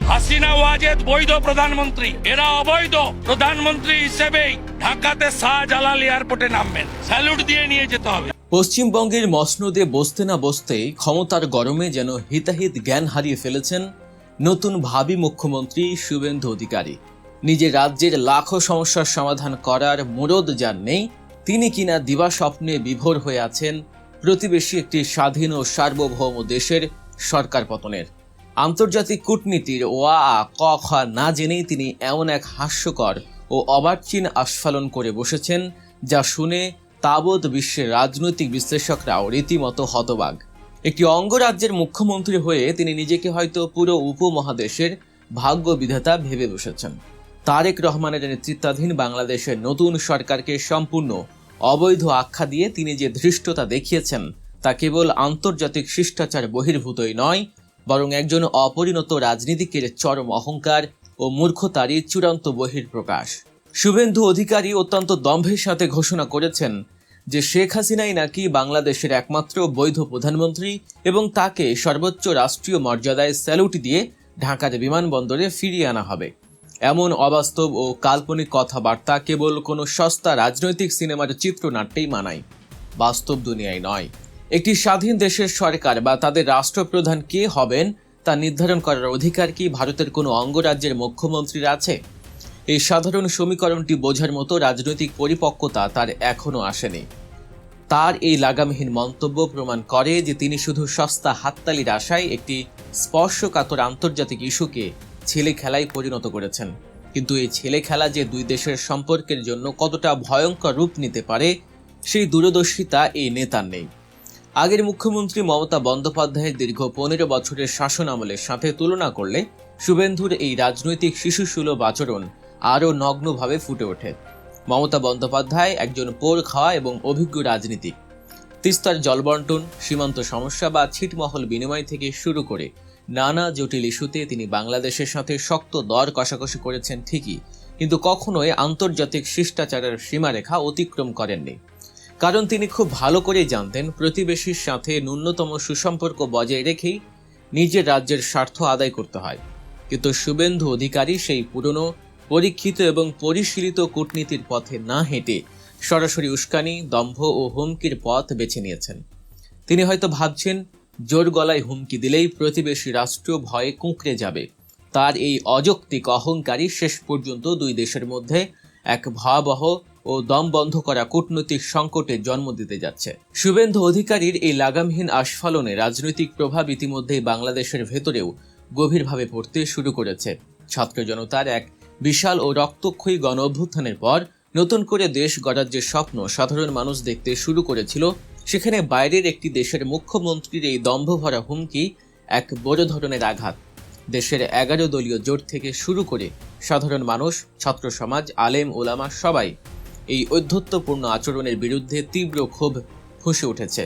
হাসিনা ওয়াজেদ বৈধ প্রধানমন্ত্রী, এরা অবৈধ প্রধানমন্ত্রী হিসেবেই ঢাকাতে শাহজালাল এয়ারপোর্টে নামবেন, স্যালুট দিয়ে নিয়ে যেতে হবে। পশ্চিমবঙ্গের মসনদে বসতে না বসতেই ক্ষমতার গরমে যেন হিতাহিত জ্ঞান হারিয়ে ফেলেছেন নতুন ভাবী মুখ্যমন্ত্রী শুভেন্দু অধিকারী। নিজের রাজ্যের লাখো সমস্যার সমাধান করার মুরদ যার নেই, তিনি কিনা দিবা স্বপ্নে বিভোর হয়ে আছেন প্রতিবেশী একটি স্বাধীন ও সার্বভৌম দেশের সরকার পতনের। আন্তর্জাতিক কূটনীতির ওয়া ক খ না জেনেই তিনি এমন এক হাস্যকর ও অবার্চিন আস্ফালন করে বসেছেন, যা শুনে তাবৎ বিশ্বের রাজনৈতিক বিশ্লেষকরাও রীতিমতো হতবাক। একটি অঙ্গরাজ্যের মুখ্যমন্ত্রী হয়ে তিনি নিজেকে হয়তো পুরো উপমহাদেশের ভাগ্য বিধাতা ভেবে বসেছেন। তারেক রহমানের নেতৃত্বাধীন বাংলাদেশের নতুন সরকারকে সম্পূর্ণ অবৈধ আখ্যা দিয়ে তিনি যে ধৃষ্টতা দেখিয়েছেন, তা কেবল আন্তর্জাতিক শিষ্টাচার বহির্ভূতই নয়, বরং একজন অপরিণত রাজনীতিকের চরম অহংকার ও মূর্খতারই চূড়ান্ত বহিঃপ্রকাশ। শুভেন্দু অধিকারী অত্যন্ত দম্ভের সাথে ঘোষণা করেছেন যে শেখ হাসিনাই নাকি বাংলাদেশের একমাত্র বৈধ প্রধানমন্ত্রী এবং তাকে সর্বোচ্চ রাষ্ট্রীয় মর্যাদায় স্যালুট দিয়ে ঢাকার বিমানবন্দরে ফিরিয়ে আনা হবে। এমন অবাস্তব ও কাল্পনিক কথাবার্তা কেবল কোনো সস্তা রাজনৈতিক সিনেমার চিত্রনাট্যেই মানায়, বাস্তব দুনিয়ায় নয়। একটি স্বাধীন দেশের সরকার বা তাদের রাষ্ট্রপ্রধান কে হবেন তা নির্ধারণ করার অধিকার কি ভারতের কোনো অঙ্গরাজ্যের মুখ্যমন্ত্রীর আছে? এই সাধারণ সমীকরণটি বোঝার মতো রাজনৈতিক পরিপক্কতা তার এখনও আসেনি। তার এই লাগামহীন মন্তব্য প্রমাণ করে যে তিনি শুধু সস্তা হাততালির আশায় একটি স্পর্শকাতর আন্তর্জাতিক ইস্যুকে ছেলে খেলায় পরিণত করেছেন। কিন্তু এই ছেলে খেলা যে দুই দেশের সম্পর্কের জন্য কতটা ভয়ঙ্কর রূপ নিতে পারে, সেই দূরদর্শিতা এই নেতার নেই। আগের মুখ্যমন্ত্রী মমতা বন্দ্যোপাধ্যায়ের দীর্ঘ 15 বছরের শাসন আমলের সাথে তুলনা করলে শুভেন্দুর এই রাজনৈতিক শিশুসুলভ আচরণ আরও নগ্নভাবে ফুটে ওঠে। মমতা বন্দ্যোপাধ্যায় একজন পোড় খাওয়া এবং অভিজ্ঞ রাজনীতিক। তিস্তার জলবন্টন, সীমান্ত সমস্যা বা ছিটমহল বিনিময় থেকে শুরু করে নানা জটিল ইস্যুতে তিনি বাংলাদেশের সাথে শক্ত দর কষাকষি করেছেন ঠিকই, কিন্তু কখনোই আন্তর্জাতিক শিষ্টাচারের সীমারেখা অতিক্রম করেননি। কারণ তিনি খুব ভালো করেই জানতেন প্রতিবেশীর সাথে ন্যূনতম সুসম্পর্ক বজায় রেখেই নিজের রাজ্যের স্বার্থ আদায় করতে হয়। কিন্তু শুভেন্দু অধিকারী সেই পুরনো পরীক্ষিত এবং পরিশীলিত কূটনীতির পথে না হেঁটে সরাসরি উস্কানি, দম্ভ ও হুমকির পথ বেছে নিয়েছেন। তিনি হয়তো ভাবছেন জোর গলায় হুমকি দিলেই প্রতিবেশী রাষ্ট্র ভয়ে কুঁকড়ে যাবে। তার এই অযৌক্তিক অহংকারই শেষ পর্যন্ত দুই দেশের মধ্যে এক ভয়াবহ ও দম বন্ধ করা কূটনৈতিক সংকটের জন্ম দিতে যাচ্ছে। শুভেন্দু অধিকারীর এই লাগামহীন আস্ফালনে রাজনৈতিক প্রভাব ইতিমধ্যেই বাংলাদেশের ভেতরেও গভীরভাবে পড়তে শুরু করেছে। ছাত্র জনতার এক বিশাল ও রক্তক্ষয়ী গণ অভ্যুত্থানের পর নতুন করে দেশ গড়ার যে স্বপ্ন সাধারণ মানুষ দেখতে শুরু করেছিল, সেখানে বাইরের একটি দেশের মুখ্যমন্ত্রীর এই দম্ভভরা হুমকি এক বড় ধরনের আঘাত। দেশের 11 দলীয় জোট থেকে শুরু করে সাধারণ মানুষ, ছাত্র সমাজ, আলেম ওলামা সবাই এই ঔদ্ধত্যপূর্ণ আচরণের বিরুদ্ধে তীব্র ক্ষোভ ফুঁসে উঠেছে।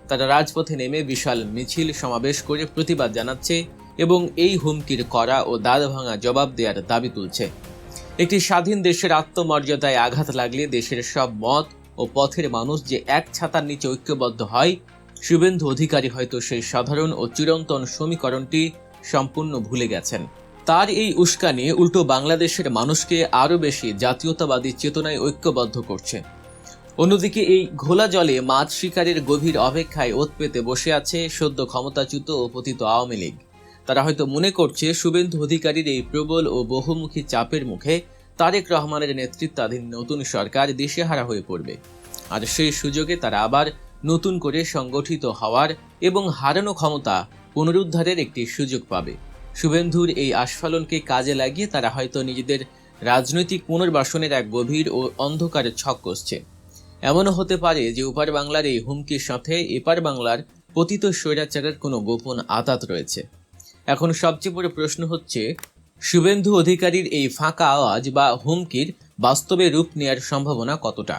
তারা রাজপথে নেমে বিশাল মিছিল সমাবেশ করে প্রতিবাদ জানাচ্ছে এবং এই হুমকির কড়া ও দাঁত ভাঙা জবাব দেওয়ার দাবি তুলছে। একটি স্বাধীন দেশের আত্মমর্যাদায় আঘাত লাগলে দেশের সব মত ও পথের মানুষ যে এক ছাতার নিচে ঐক্যবদ্ধ হয়, শুভেন্দু অধিকারী হয়তো সেই সাধারণ ও চিরন্তন সমীকরণটি সম্পূর্ণ ভুলে গেছেন। তার এই উস্কানি উল্টো বাংলাদেশের মানুষকে আরও বেশি জাতীয়তাবাদী চেতনায় ঐক্যবদ্ধ করছে। অন্যদিকে এই ঘোলা জলে মাছ শিকারের গভীর অপেক্ষায় ওত পেতে বসে আছে সদ্য ক্ষমতাচ্যুত ও পতিত আওয়ামী লীগ। তারা হয়তো মনে করছে শুভেন্দু অধিকারীর এই প্রবল ও বহুমুখী চাপের মুখে তারেক রহমানের নেতৃত্বাধীন নতুন সরকার দিশেহারা হয়ে পড়বে, আর সেই সুযোগে তারা আবার নতুন করে সংগঠিত হওয়ার এবং হারানো ক্ষমতা পুনরুদ্ধারের একটি সুযোগ পাবে। শুভেন্দুর এই আস্ফালনকে কাজে লাগিয়ে তারা হয়তো নিজেদের রাজনৈতিক পুনর্বাসনের এক গভীর ও অন্ধকারের ছক কষছে। এমনও হতে পারে যে ওপার বাংলার এই হুমকির সাথে এপার বাংলার পতিত স্বৈরাচারের কোনো গোপন আঁতাত রয়েছে। এখন সবচেয়ে বড় প্রশ্ন হচ্ছে, শুভেন্দু অধিকারীর এই ফাঁকা আওয়াজ বা হুমকির বাস্তবে রূপ নেওয়ার সম্ভাবনা কতটা,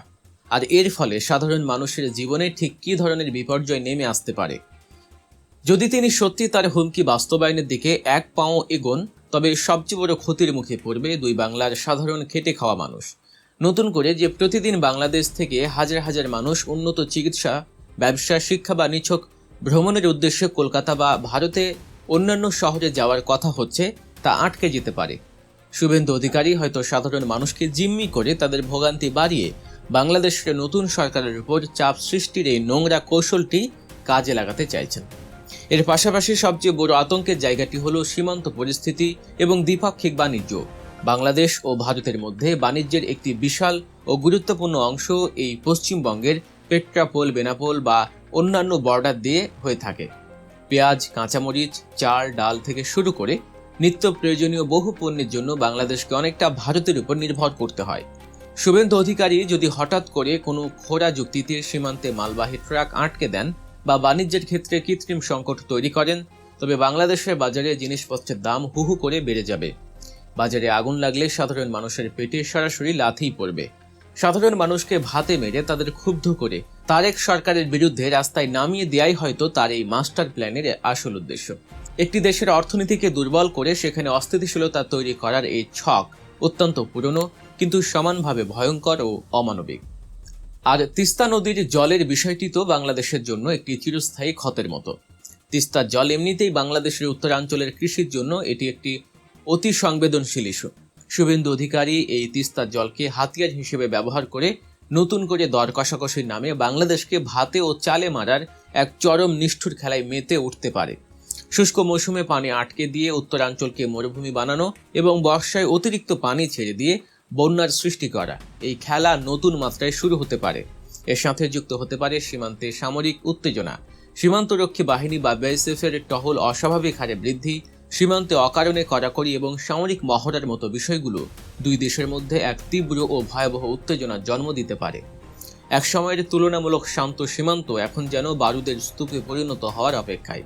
আর এর ফলে সাধারণ মানুষের জীবনে ঠিক কী ধরনের বিপর্যয় নেমে আসতে পারে। যদি তিনি সত্যি তার হুমকি বাস্তবায়নের দিকে এক পাও এগোন, তবে সবচেয়ে বড় ক্ষতির মুখে পড়বে দুই বাংলার সাধারণ খেটে খাওয়া মানুষ। নতুন করে যে প্রতিদিন বাংলাদেশ থেকে হাজার হাজার মানুষ উন্নত চিকিৎসা, ব্যবসা, শিক্ষা বা নিছক ভ্রমণের উদ্দেশ্যে কলকাতা বা ভারতে অন্যান্য শহরে যাওয়ার কথা হচ্ছে, তা আটকে যেতে পারে। শুভেন্দু অধিকারী হয়তো সাধারণ মানুষকে জিম্মি করে তাদের ভোগান্তি বাড়িয়ে বাংলাদেশের নতুন সরকারের উপর চাপ সৃষ্টির এই নোংরা কৌশলটি কাজে লাগাতে চাইছেন। এর পাশাপাশি সবচেয়ে বড় আতঙ্কের জায়গাটি হলো সীমান্ত পরিস্থিতি এবং দ্বিপাক্ষিক বাণিজ্য। বাংলাদেশ ও ভারতের মধ্যে বাণিজ্যের একটি বিশাল ও গুরুত্বপূর্ণ অংশ এই পশ্চিমবঙ্গের পেট্রাপোল, বেনাপোল বা অন্যান্য বর্ডার দিয়ে হয়ে থাকে। পেঁয়াজ, কাঁচামরিচ, চাল, ডাল থেকে শুরু করে নিত্য প্রয়োজনীয় বহু পণ্যের জন্য বাংলাদেশকে অনেকটা ভারতের উপর নির্ভর করতে হয়। শুভেন্দু অধিকারী যদি হঠাৎ করে কোনো খোঁড়া যুক্তিতে সীমান্তে মালবাহী ট্রাক আটকে দেন বা বাণিজ্যের ক্ষেত্রে কৃত্রিম সংকট তৈরি করেন, তবে বাংলাদেশের বাজারে জিনিসপত্রের দাম হুহু করে বেড়ে যাবে। বাজারে আগুন লাগলে সাধারণ মানুষের পেটে সরাসরি লাথিই পড়বে। সাধারণ মানুষকে ভাতে মেরে তাদের ক্ষুব্ধ করে তারেক সরকারের বিরুদ্ধে রাস্তায় নামিয়ে দেয়াই হয়তো তার এই মাস্টার প্ল্যানের আসল উদ্দেশ্য। একটি দেশের অর্থনীতিকে দুর্বল করে সেখানে অস্থিতিশীলতা তৈরি করার এই ছক অত্যন্ত পুরনো, কিন্তু সমানভাবে ভয়ঙ্কর ও অমানবিক। আর তিস্তা নদীর জলের বিষয়টি তো বাংলাদেশের জন্য একটি চিরস্থায়ী ক্ষতের মতো। তিস্তার জল এমনিতেই বাংলাদেশের উত্তরাঞ্চলের কৃষির জন্য এটি একটি অতি সংবেদনশীল ইস্যু। শুভেন্দু অধিকারী এই তিস্তার জলকে হাতিয়ার হিসেবে ব্যবহার করে নতুন করে দর কষাকষির নামে বাংলাদেশকে ভাতে ও চালে মারার এক চরম নিষ্ঠুর খেলায় মেতে উঠতে পারে। শুষ্ক মৌসুমে পানি আটকে দিয়ে উত্তরাঞ্চলকে মরুভূমি বানানো এবং বর্ষায় অতিরিক্ত পানি ছেড়ে দিয়ে বন্যার সৃষ্টি করা, এই খেলা নতুন মাত্রায় শুরু হতে পারে। এর সাথে যুক্ত হতে পারে সীমান্তে সামরিক উত্তেজনা, সীমান্তরক্ষী বাহিনী বা বিএসএফের টহল অস্বাভাবিক হারে বৃদ্ধি, সীমান্তে অকারণে কড়াকড়ি এবং সামরিক মহড়ার মতো বিষয়গুলো দুই দেশের মধ্যে এক তীব্র ও ভয়াবহ উত্তেজনার জন্ম দিতে পারে। এক সময়ের তুলনামূলক শান্ত সীমান্ত এখন যেন বারুদের স্তূপে পরিণত হওয়ার অপেক্ষায়।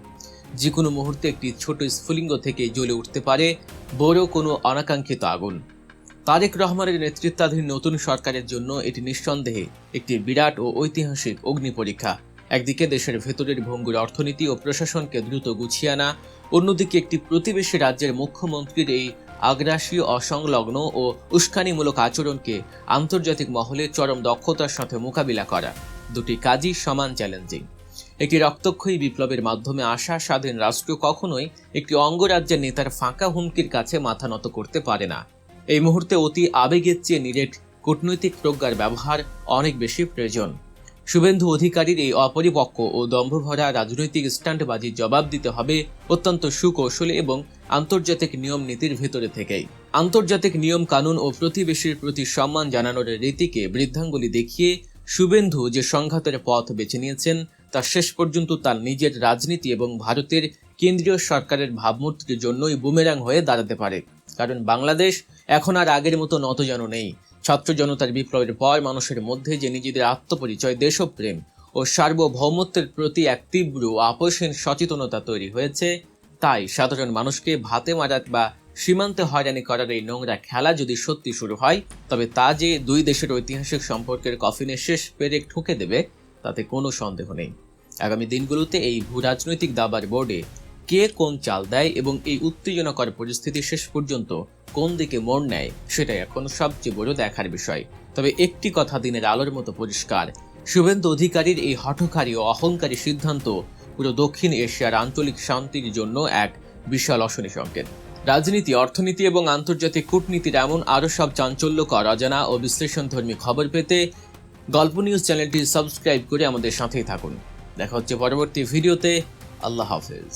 যে কোনো মুহূর্তে একটি ছোট স্ফুলিঙ্গ থেকে জ্বলে উঠতে পারে বড় কোনো অনাকাঙ্ক্ষিত আগুন। তারেক রহমানের নেতৃত্বাধীন নতুন সরকারের জন্য এটি নিঃসন্দেহে একটি বিরাট ও ঐতিহাসিক অগ্নি পরীক্ষা। একদিকে দেশের ভেতরের ভঙ্গুর অর্থনীতি ও প্রশাসনকে দ্রুত গুছিয়ে আনা, অন্যদিকে একটি প্রতিবেশী রাজ্যের মুখ্যমন্ত্রীর এই আগ্রাসী, অসংলগ্ন ও উস্কানিমূলক আচরণকে আন্তর্জাতিক মহলে চরম দক্ষতার সাথে মোকাবিলা করা। দুটি কাজই সমান চ্যালেঞ্জিং। একটি রক্তক্ষয়ী বিপ্লবের মাধ্যমে আসা স্বাধীন রাষ্ট্র কখনোই একটি অঙ্গরাজ্যের নেতার ফাঁকা হুমকির কাছে মাথা নত করতে পারে না। এই মুহূর্তে অতি আবেগের চেয়ে নিরেট কূটনৈতিক প্রজ্ঞার ব্যবহার অনেক বেশি প্রয়োজন। শুভেন্দু অধিকারীর এই অপরিপক্ক ও দম্ভভরা রাজনৈতিক স্ট্যান্ডবাজির জবাব দিতে হবে অত্যন্ত সুকৌশলে এবং আন্তর্জাতিক নিয়ম নীতির ভেতরে থেকেই। আন্তর্জাতিক নিয়ম কানুন ও প্রতিবেশীর প্রতি সম্মান জানানোর রীতিকে বৃদ্ধাঙ্গুলি দেখিয়ে শুভেন্দু যে সংঘাতের পথ বেছে নিয়েছেন তা শেষ পর্যন্ত তার নিজের রাজনীতি এবং ভারতের কেন্দ্রীয় সরকারের ভাবমূর্তির জন্যই বুমেরাং হয়ে দাঁড়াতে পারে। কারণ বাংলাদেশ এখন আর আগের মতো নতজানু নেই। ছাত্র জনতার বিপ্লবের পর মানুষের মধ্যে যে নিজেদের আত্মপরিচয়, দেশপ্রেম ও সার্বভৌমত্বের প্রতি এক তীব্র আপোষহীন সচেতনতা তৈরি হয়েছে, তাই সাধারণ মানুষকে ভাতে মারাত বা সীমান্তে হয়রানি করার এই নোংরা খেলা যদি সত্যি শুরু হয়, তবে তা যে দুই দেশের ঐতিহাসিক সম্পর্কের কফিনে শেষ পেরেক ঠুকে দেবে তাতে কোনো সন্দেহ নেই। আগামী দিনগুলোতে এই ভূরাজনৈতিক দাবার বোর্ডে কে কোন চাল দেয় এবং এই উত্তেজনাকর পরিস্থিতি শেষ পর্যন্ত কোন দিকে মোড় নেয়, সেটাই এখন সবচেয়ে বড় দেখার বিষয়। তবে একটি কথা দিনের আলোর মতো পরিষ্কার, শুভেন্দু অধিকারীর এই হঠকারী ও অহংকারী সিদ্ধান্ত পুরো দক্ষিণ এশিয়ার আঞ্চলিক শান্তির জন্য এক বিশাল অশনি সংকেত। রাজনীতি, অর্থনীতি এবং আন্তর্জাতিক কূটনীতির এমন আরও সব চাঞ্চল্যকর, অজানা ও বিশ্লেষণধর্মী খবর পেতে গল্প নিউজ চ্যানেলটি সাবস্ক্রাইব করে আমাদের সাথেই থাকুন। দেখা হচ্ছে পরবর্তী ভিডিওতে। আল্লাহ হাফেজ।